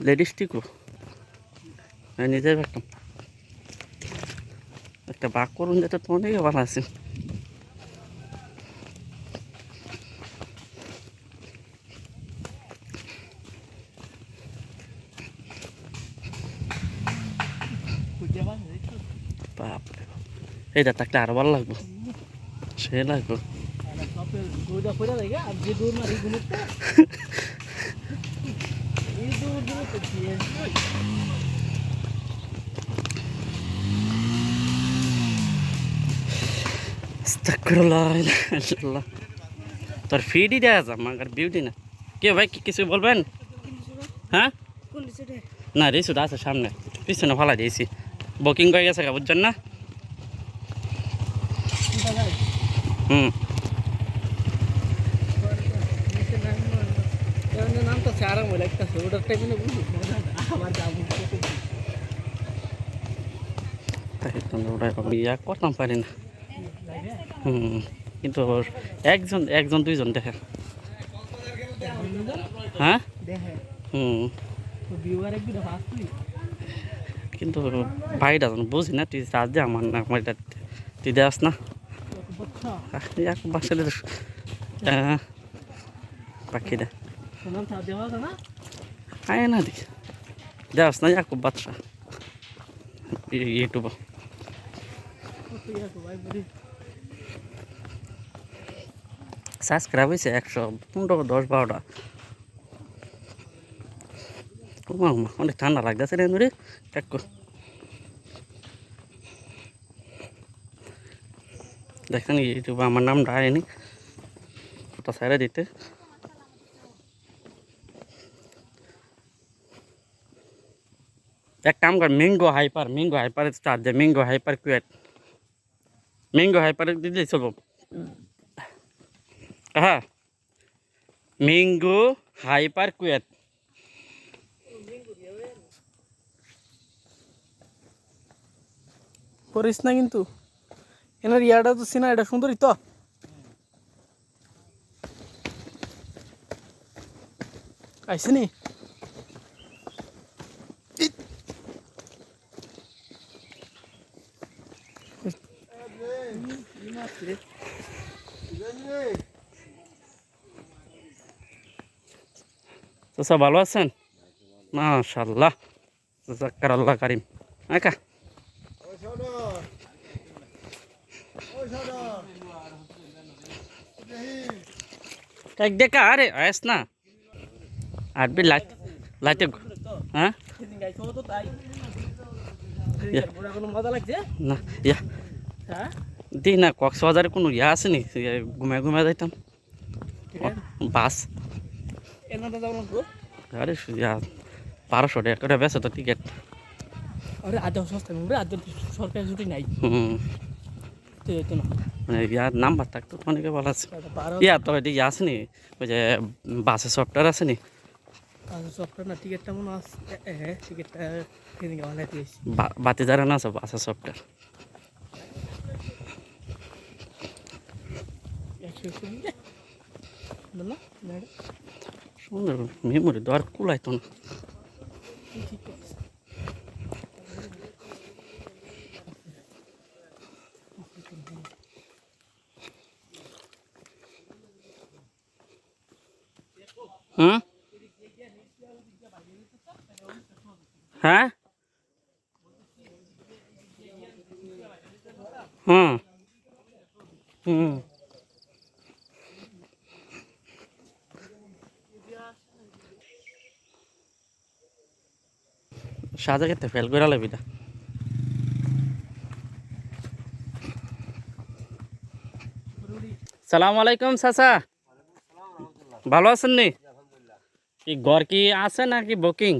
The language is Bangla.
লেডিস টিকো নিজের একটা বাক করুন যেটা তো অনেক ভালো আছে। বাপরে এইটা থাকলে আরো ভালো লাগবে, সে লাগবে। তোর ফিডই দেওয়া যা মাগার বিউটি না। কে ভাই কিছু বলবেন? হ্যাঁ না রিসুট আছে সামনে, পিছনে ফালা দিয়েছি, বুকিং হয়ে গেছে বুঝছেন না? হুম ইয়া করতাম পারি না। কিন্তু একজন একজন দুইজন দেখে। হ্যাঁ কিন্তু ভাইটা বুঝি না, তুই চার্জ দে আমার না, আমার এটা তুই দেস না বাসলে পাখি দে আয় না দি দেস না খুব বাচ্চা ইউটিউব সাবস্ক্রাইব হয়েছে 115-10-12টা। অনেক ঠান্ডা লাগতেছে রে নুরে একটু। দেখেন ইউটিউবে আমার নামটা আয়নি, ওটা ছেড়ে দিতে। এক কাম কর, ম্যাঙ্গো হাইপার স্টার্ট দে, mango hyper quiet, mango hyper দিলে চলবো। হ্যাঁ ম্যাঙ্গো হাইপার কুয়েট। করিস না কিন্তু এনার ইয়াটা তো সিনা, এটা সুন্দরই তো। আইসিনি চাচা ভালো আছেন? মাশাআল্লাহ, জাক্কার আল্লাহ কারিম। একা এক দেখা আরে আস না আটবি লাইট লাইটে। হ্যাঁ মজা লাগছে না ইয়া দি না, কক্সবাজারে কোনো ইয়া আছে নি ঘুমায় ঘুমায় যাইতাম বাস। আরে ইয়া 1200 টাকা করে বেছে তো টিকিট। আরে আজ সস্তা আজ সরকারি ছুটি নাই। মানে ইয়ার নাম্বার থাকতো অনেকে ভালো আছে। ইয়া তো এটি ইয়ে আছে নি, ওই যে বাসের সফটওয়্যার আছে নি? সফটওয়্যার না, টিকিটটা মনে আছে। হ্যাঁ টিকিটটা অনলাইন দিয়েছি। বাতি যারা না আছে বাসের সফটওয়্যার। সুন্দর মেমোরি তো আর কুলাইতো না। হুম হ্যাঁ হুম হুম সাজা খেতে ফেল করে লাগবি না। সালামু আলাইকুম চাচা, ভালো আছেন নি? কি ঘর কি আছে নাকি বুকিং?